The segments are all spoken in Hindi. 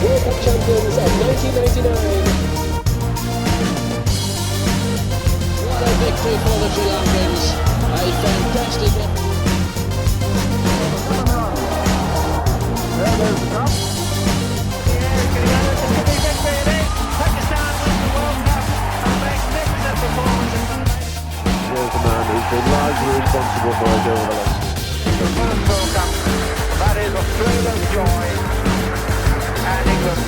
World Cup champions of 1999. What a victory for the Sri Lankans. A fantastic... Here's the man who's been largely responsible for our goal election. The first World Cup, that is Australia's joy and England.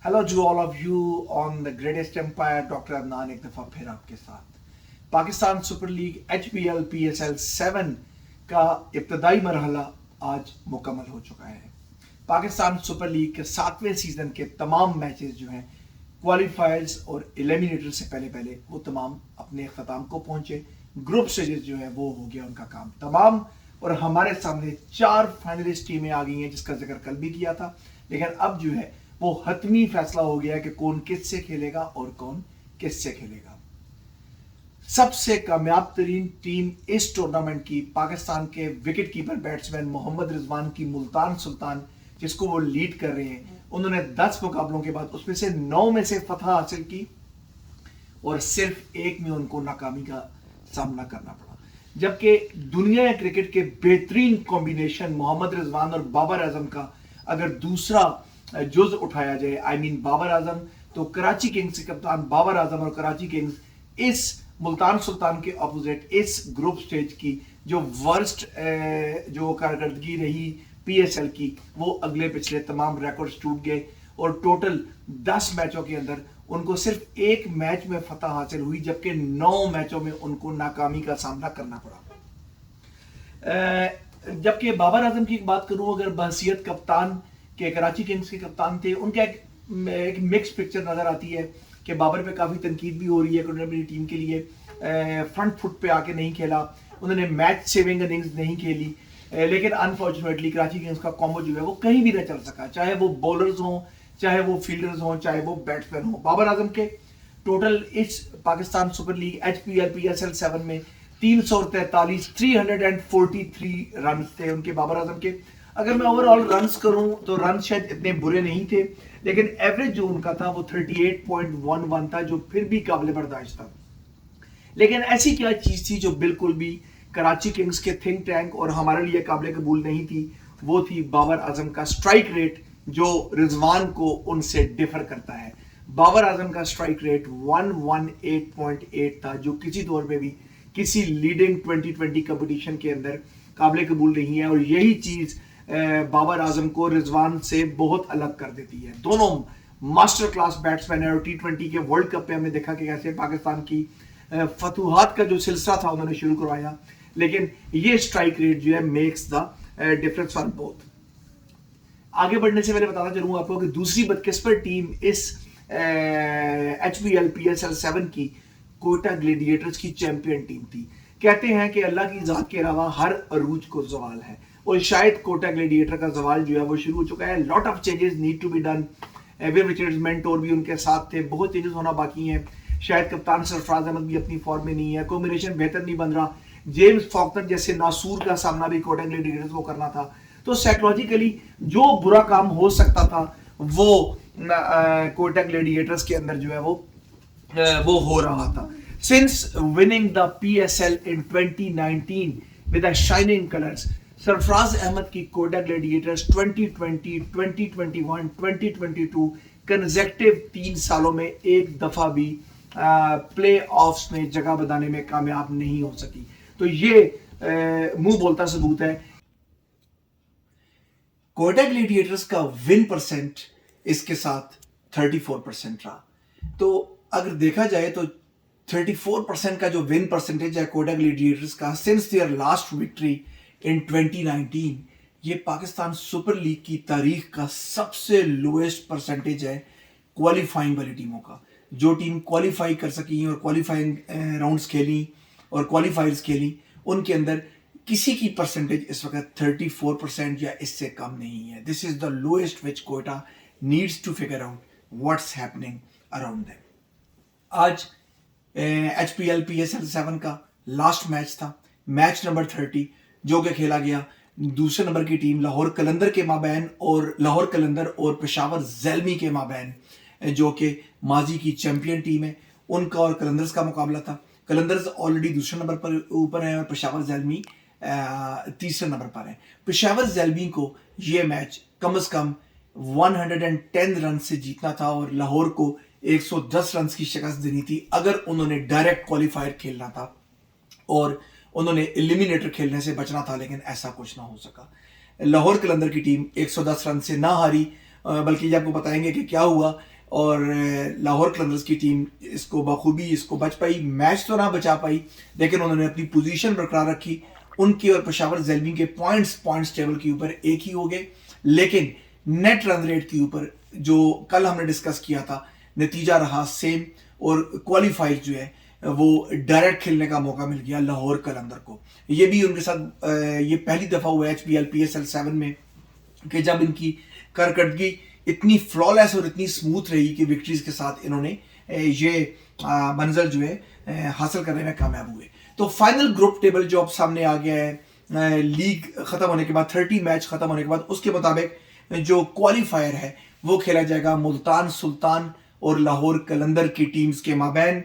Hello to all of you on the greatest empire. Doctor Adnan एक दफा फिर आपके साथ। Pakistan super league HPL PSL 7 का इब्तदाई मरहला आज मुकम्मल हो चुका है। पाकिस्तान सुपर लीग के 7वें सीजन के तमाम मैचेस जो हैं क्वालिफायर्स और एलिमिनेटर से पहले पहले वो तमाम अपने अख्ताम को पहुंचे। ग्रुप स्टेजेस जो है वो हो गया उनका काम तमाम, और हमारे सामने 4 फाइनलिस्ट टीमें आ गई हैं जिसका जिक्र कल भी किया था। लेकिन अब जो है वो हतमी फैसला हो गया कि कौन किससे खेलेगा और कौन किससे खेलेगा। सबसे कामयाब तरीन टीम इस टूर्नामेंट की पाकिस्तान के wicket keeper batsman Mohammad Rizwan की मुल्तान सुल्तान, जिसको वो लीड कर रहे हैं। उन्होंने 10 मुकाबलों के बाद उसमें से 9 में से फतह हासिल की और सिर्फ एक में उनको नाकामी का सामना करना पड़ा। जबकि दुनिया क्रिकेट के बेहतरीन कॉम्बिनेशन मोहम्मद रिजवान और बाबर आजम का अगर दूसरा जुज उठाया जाए, आई मीन बाबर आजम, तो कराची किंग्स के कप्तान बाबर आजम और कराची किंग्स इस मुल्तान सुल्तान के अपोजिट इस ग्रुप स्टेज की जो वर्स्ट जो कारकर्दगी रही PSL की, वो अगले पिछले तमाम रिकॉर्ड्स टूट गए और टोटल 10 मैचों के अंदर उनको सिर्फ एक मैच में फतह हासिल हुई, जबकि 9 मैचों में उनको नाकामी का सामना करना पड़ा। जबकि बाबर आजम की बात करूं, अगर बहसियत कप्तान के कराची किंग्स के कप्तान थे, उनका एक मिक्स पिक्चर नजर आती है कि बाबर पे काफ़ी तनकीद भी हो रही है कि उन्होंने अपनी टीम के लिए फ्रंट फुट पे आके नहीं खेला, उन्होंने मैच सेविंग इनिंग्स नहीं खेली। लेकिन अनफॉर्चुनेटली कराची किंग्स का कॉम्बो जो है वो कहीं भी न चल सका, चाहे वो बॉलर्स हों, चाहे वो फील्डर्स हों, चाहे वो बैट्समैन हों। बाबर आजम के टोटल इस Pakistan super league HPL PSL 7 में 343 रन थे उनके बाबर आजम के। अगर मैं ओवरऑल रन्स करूं तो रन शायद इतने बुरे नहीं थे, लेकिन एवरेज जो उनका था वो 38.11 था, जो फिर भी काबिल बर्दाश्त था। लेकिन ऐसी क्या चीज थी जो बिल्कुल भी कराची किंग्स के थिंक टैंक और हमारे लिए काबिल कबूल नहीं थी, वो थी बाबर आजम का स्ट्राइक रेट, जो रिजवान को उनसे डिफर करता है। बाबर आजम का स्ट्राइक रेट 118.8 था, जो किसी तौर पे भी किसी लीडिंग 2020 कंपटीशन के अंदर काबिल कबूल नहीं है। और यही चीज बाबर आजम को रिजवान से बहुत अलग कर देती है। दोनों मास्टर क्लास बैट्समैन है और T20 के वर्ल्ड कप पे हमने देखा कि कैसे पाकिस्तान की फतूहात का जो सिलसिला था उन्होंने शुरू करवाया। लेकिन ये स्ट्राइक रेट जो है makes the difference for both. आगे बढ़ने से पहले बताना चाहूंगा आपको कि दूसरी बदकिस्मत टीम इस HPL PSL 7 की कोटा ग्लेडिएटर्स की चैंपियन टीम थी। कहते हैं कि अल्लाह की जात के अलावा हर अरूज को जवाल है, और शायद कोटा ग्लेडिएटर का जवाल जो है वो शुरू हो चुका है। Lot of changes need to be done. Viv Richards mentor भी उनके साथ थे, बहुत चेंजेस होना बाकी हैं। शायद कप्तान सरफराज अहमद भी अपनी फॉर्म में नहीं है, कॉम्बिनेशन बेहतर नहीं बन रहा। जेम्स फॉकनर जैसे नासूर का सामना भी कोटा ग्लेडिएटर्स को करना था, तो साइकोलॉजिकली जो बुरा काम हो सकता था वो कोटा ग्लेडिएटर्स के अंदर जो है वो हो रहा था। Since winning the PSL in 2019 with a shining colors, Sarfaraz Ahmad की कोटा ग्लेडिएटर्स 2020, 2021, 2022 कंसेक्टिव 3 सालों में एक दफा भी प्ले ऑफ्स में जगह बनाने में कामयाब नहीं हो सकी। तो ये मुंह बोलता सबूत है। कोटा ग्लेडिएटर्स का विन परसेंट इसके साथ 34% रहा। तो अगर देखा जाए तो 34% का जो विन परसेंटेज है कोयटा ग्लैडिएटर्स का since their last victory in 2019, ये पाकिस्तान सुपर लीग की तारीख का सबसे लोएस्ट परसेंटेज है क्वालिफाइंग वाली टीमों का। जो टीम क्वालिफाई कर सकी और क्वालिफाइंग राउंड्स खेली और क्वालिफायर्स खेली, उनके अंदर किसी की परसेंटेज इस वक्त 34% या इससे कम नहीं है। This is the lowest which Quetta needs to figure out what's happening around them. आज HPL PSL 7 का लास्ट मैच था, मैच नंबर 30, जो कि खेला गया दूसरे नंबर की टीम लाहौर कलंदर के माबैन और लाहौर कलंदर और पेशावर ज़ैलमी के माबैन, जो कि माजी की चैंपियन टीम है, उनका और कलंदर्स का मुकाबला था। कलंदर्स ऑलरेडी दूसरे नंबर पर ऊपर है और पेशावर ज़ैलमी तीसरे नंबर पर है। पेशावर ज़ैलमी को ये मैच कम से कम 110 रन से जीतना था और लाहौर को 110 रन की शिकस्त देनी थी अगर उन्होंने डायरेक्ट क्वालिफायर खेलना था और उन्होंने एलिमिनेटर खेलने से बचना था, लेकिन ऐसा कुछ ना हो सका। लाहौर कलंदर की टीम 110 रन से ना हारी, बल्कि ये आपको बताएंगे कि क्या हुआ, और लाहौर कलंदर्स की टीम इसको बखूबी इसको बच पाई। मैच तो ना बचा पाई, लेकिन उन्होंने अपनी पोजीशन बरकरार रखी। उनके और पेशावर ज़ैलमी के पॉइंट्स टेबल के ऊपर एक ही हो गए, लेकिन नेट रन रेट के ऊपर जो कल हमने डिस्कस किया था, नतीजा रहा सेम और क्वालिफाई जो है वो डायरेक्ट खेलने का मौका मिल गया लाहौर कलंदर को। ये भी उनके साथ ये पहली दफ़ा हुआ है HPL PSL 7 में कि जब इनकी कारकर्दगी इतनी फ्लॉलेस और इतनी स्मूथ रही कि विक्ट्रीज के साथ इन्होंने ये मंजर जो है हासिल करने में कामयाब हुए। तो फाइनल ग्रुप टेबल जो अब सामने आ गया है लीग ख़त्म होने के बाद, 30 मैच ख़त्म होने के बाद, उसके मुताबिक जो क्वालिफायर है वो खेला जाएगा मुल्तान सुल्तान और लाहौर कलंदर की टीम्स के माबैन,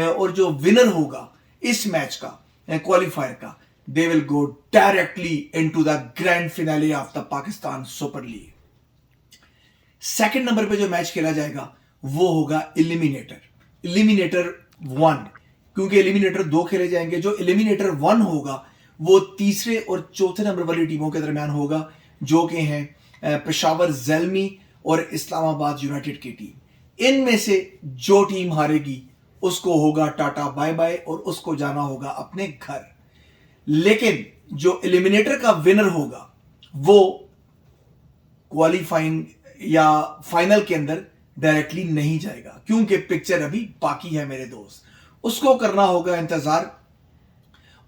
और जो विनर होगा इस मैच का क्वालिफायर का, they will go directly into the grand finale of the Pakistan super league. Second number पे जो मैच खेला जाएगा वो होगा एलिमिनेटर 1, क्योंकि एलिमिनेटर 2 खेले जाएंगे। जो एलिमिनेटर 1 होगा वो तीसरे और चौथे नंबर वाली टीमों के दरमियान होगा, जो कि हैं पेशावर ज़ैलमी और इस्लामाबाद यूनाइटेड की टीम। इनमें से जो टीम हारेगी उसको होगा टाटा बाय बाय और उसको जाना होगा अपने घर। लेकिन जो एलिमिनेटर का विनर होगा वो क्वालिफाइंग या फाइनल के अंदर डायरेक्टली नहीं जाएगा, क्योंकि पिक्चर अभी बाकी है मेरे दोस्त, उसको करना होगा इंतजार।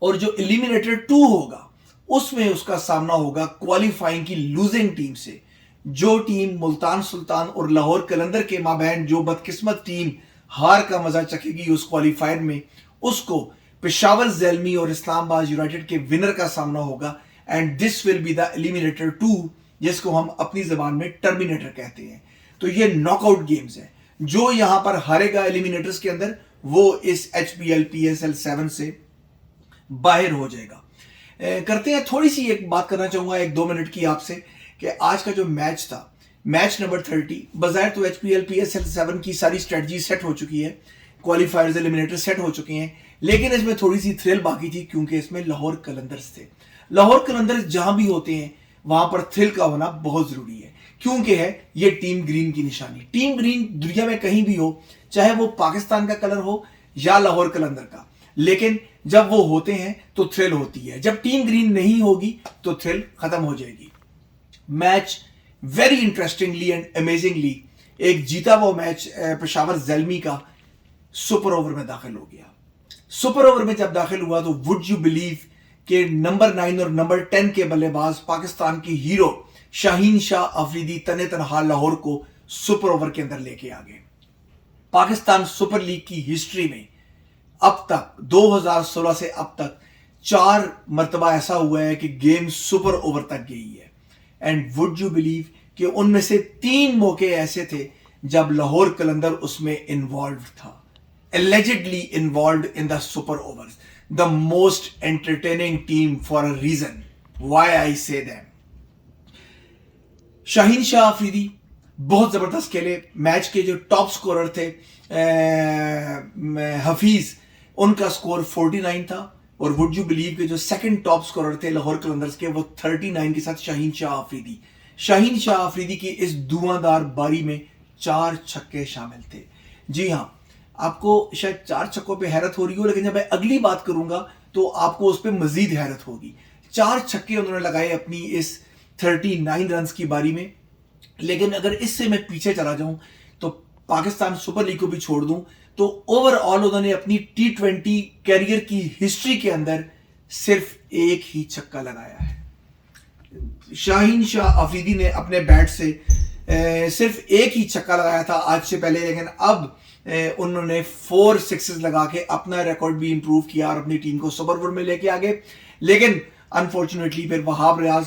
और जो एलिमिनेटर 2 होगा उसमें उसका सामना होगा क्वालिफाइंग की लूजिंग टीम से। जो टीम मुल्तान सुल्तान और लाहौर कलंदर के माबैन जो बदकिस्मत टीम हार का मजा चखेगी उस क्वालिफायर में, उसको पेशावर ज़ैलमी और इस्लामाबाद यूनाइटेड के विनर का सामना होगा। And this will be the eliminator 2, जिसको हम अपनी जबान में टर्मिनेटर कहते हैं। तो ये नॉकआउट गेम्स है। जो यहां पर हारेगा एलिमिनेटर्स के अंदर वो इस HPL PSL 7 से बाहर हो जाएगा। करते हैं, थोड़ी सी एक बात करना चाहूंगा 1-2 मिनट की आपसे, कि आज का जो मैच था, मैच नंबर 30, बजाय तो HPL PSL 7 की सारी स्ट्रेटजी सेट हो चुकी है, क्वालिफायर्स एलिमिनेटर सेट हो चुके हैं, लेकिन इसमें थोड़ी सी थ्रिल बाकी थी, क्योंकि इसमें लाहौर कलंदर्स थे। लाहौर कलंदर्स जहां भी होते हैं वहां पर थ्रिल का होना बहुत जरूरी है, क्योंकि है ये टीम ग्रीन की निशानी। टीम ग्रीन दुनिया में कहीं भी हो, चाहे वो पाकिस्तान का कलर हो या लाहौर कलंदर का, लेकिन जब वो होते हैं तो थ्रिल होती है। जब टीम ग्रीन नहीं होगी तो थ्रिल खत्म हो जाएगी। Match very interestingly and amazingly एक जीता वो मैच पेशावर ज़ैलमी का सुपर ओवर में दाखिल हो गया। सुपर ओवर में जब दाखिल हुआ तो वुड यू बिलीव कि नंबर 9 और नंबर 10 के बल्लेबाज पाकिस्तान की हीरो शाहीन शाह अफरीदी तने तनहा लाहौर को सुपर ओवर के अंदर लेके आ गए। पाकिस्तान सुपर लीग की हिस्ट्री में अब तक 2016 से अब तक 4 मरतबा ऐसा हुआ है कि गेम सुपर ओवर तक गई है। एंड वुड यू बिलीव कि उनमें से 3 मौके ऐसे थे जब लाहौर कलंदर उसमें इन्वॉल्व था, allegedly involved in the super overs, the most entertaining team for a reason, why I say that. Shaheen Shah Afridi बहुत जबरदस्त खेले। मैच के जो टॉप स्कोरर थे हफीज, उनका स्कोर 49 था, और वुड यू बिलीव के जो सेकंड टॉप स्कोरर थे लाहौर कलंदर्स के वो 39 के साथ शाहीन शाह अफरीदी। शाहीन शाह अफरीदी की इस धुआंधार बारी में 4 छक्के शामिल थे। जी हाँ, आपको शायद 4 छक्कों पे हैरत हो रही हो, लेकिन जब मैं अगली बात करूंगा तो आपको उस पर मजीद हैरत होगी। 4 छक्के उन्होंने लगाए अपनी इस 39 रन की बारी में। लेकिन अगर इससे मैं पीछे चला जाऊं तो पाकिस्तान सुपर लीग को भी छोड़ दूं तो ओवरऑल उन्होंने अपनी T20 कैरियर की हिस्ट्री के अंदर सिर्फ एक ही छक्का लगाया है। शाहीन शाह अफरीदी ने अपने बैट से सिर्फ एक ही छक्का लगाया था आज से पहले, लेकिन अब उन्होंने 4 सिक्सेस लगा के अपना रिकॉर्ड भी इंप्रूव किया और अपनी टीम को सुपर ओवर में लेके आ गए। लेकिन अनफॉर्चुनेटली फिर वहाब रियाज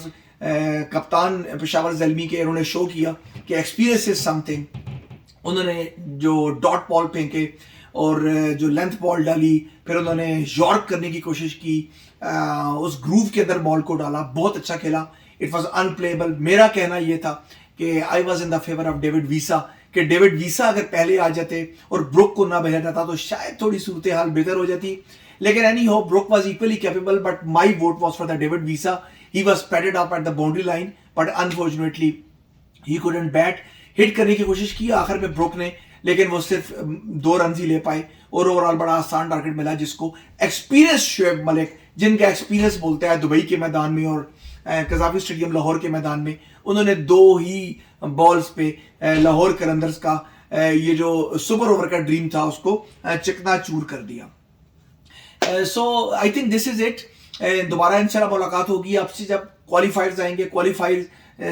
कप्तान पेशावर ज़ल्मी के उन्होंने शो किया कि एक्सपीरियंस इज समथिंग। उन्होंने जो डॉट बॉल फेंके और जो लेंथ बॉल डाली, फिर उन्होंने यॉर्क करने की कोशिश की, उस ग्रूव के अंदर बॉल को डाला, बहुत अच्छा खेला। It was unplayable. मेरा कहना यह था कि I was in the favour of David visa, कि डेविड वीसा अगर पहले आ जाते और ब्रुक को ना भेजा जाता तो शायद थोड़ी सूरत हाल बेहतर हो जाती। लेकिन anyhow, Brook was equally capable, but my vote was for the David Wiese. He was padded up at the boundary line, but unfortunately he couldn't bat. Hit करने की कोशिश की आखिर में ब्रुक ने, लेकिन वो सिर्फ 2 रन ही ले पाए और ओवरऑल बड़ा आसान टारगेट मिला, जिसको एक्सपीरियंस शुएब मलिक, जिनका एक्सपीरियंस बोलता है दुबई के मैदान में और कज़ाफी स्टेडियम लाहौर के मैदान में, उन्होंने 2 ही बॉल्स पे लाहौर कलंदर्स का ये जो सुपर ओवर का ड्रीम था उसको चकनाचूर कर दिया। So I think this is it. दोबारा इंशाल्लाह मुलाकात होगी आपसे जब क्वालिफायर्स आएंगे। क्वालिफायर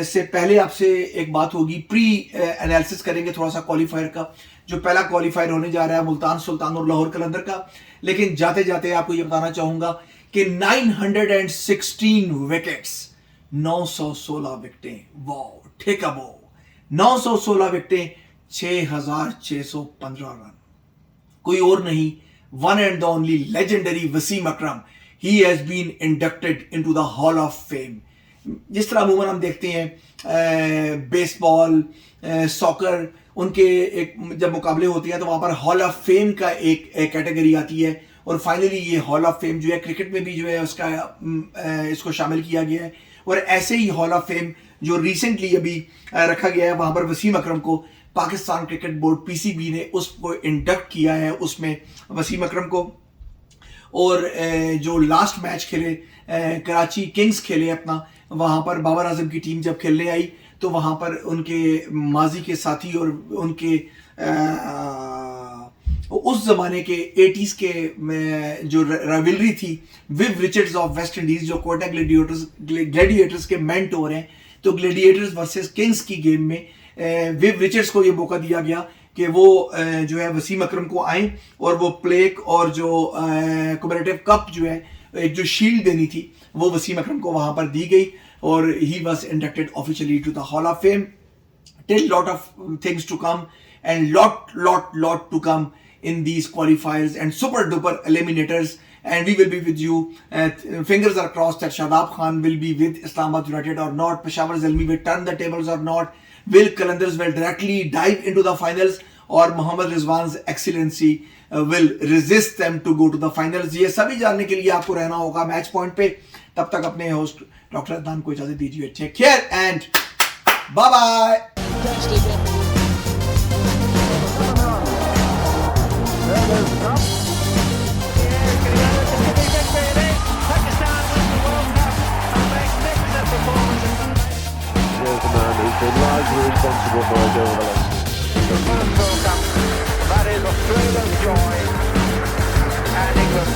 से पहले आपसे एक बात होगी, प्री एनालिसिस करेंगे थोड़ा सा क्वालिफायर का। जो पहला क्वालिफायर होने जा रहा है मुल्तान सुल्तान और लाहौर कलंदर का। लेकिन जाते जाते आपको ये बताना चाहूंगा कि 916 विकेट्स, 916 विकेटें, वाओ, टेक अ बो, 916 विकेटें, 6615 रन। कोई और नहीं, one and the only legendary Wasim Akram, he has been inducted into the hall of fame. जिस तरह अमूमन हम देखते हैं बेसबॉल, सॉकर, उनके एक जब मुकाबले होते हैं तो वहां पर हॉल ऑफ फेम का एक कैटेगरी आती है, और फाइनली ये हॉल ऑफ फेम जो है क्रिकेट में भी जो है उसका इसको शामिल किया गया है। और ऐसे ही हॉल ऑफ फेम जो रिसेंटली अभी रखा गया है, वहां पर वसीम अकरम को पाकिस्तान क्रिकेट बोर्ड PCB ने उसको इंडक्ट किया है, उसमें वसीम अकरम को। और जो लास्ट मैच खेले कराची किंग्स खेले अपना, वहां पर बाबर आजम की टीम जब खेलने आई तो वहां पर उनके माजी के साथी और उनके उस जमाने के 80s के जो राइवलरी थी, Viv Richards of West Indies जो कोटा ग्लैडिएटर्स के मेंटोर हैं, तो ग्लैडिएटर्स वर्सेस किंग्स की गेम में विव रिचर्ड्स को ये मौका दिया गया कि वो जो है वसीम अकरम को आए और वो प्लेक और जो कॉपरेटिव कप जो है, एक जो शील्ड देनी थी, वो वसीम अकरम को वहां पर दी गई और he was inducted officially to the hall of fame. Till lot of things to come and lot to come in these qualifiers and super duper eliminators, and we will be with you. Fingers are crossed that Shadab Khan will be with Islamabad United or not. Peshawar Zalmi will turn the tables or not. Will Qalandars will directly dive into the finals, or Mohammad Rizwan's excellency will resist them to go to the finals? ये सभी जानने के लिए आपको रहना होगा मैच पॉइंट पे। तब तक अपने होस्ट डॉक्टर अदनान को इजाजत दीजिए। Take care and bye bye. Here's the man who's been largely responsible for us over the last That is Australia's joy and England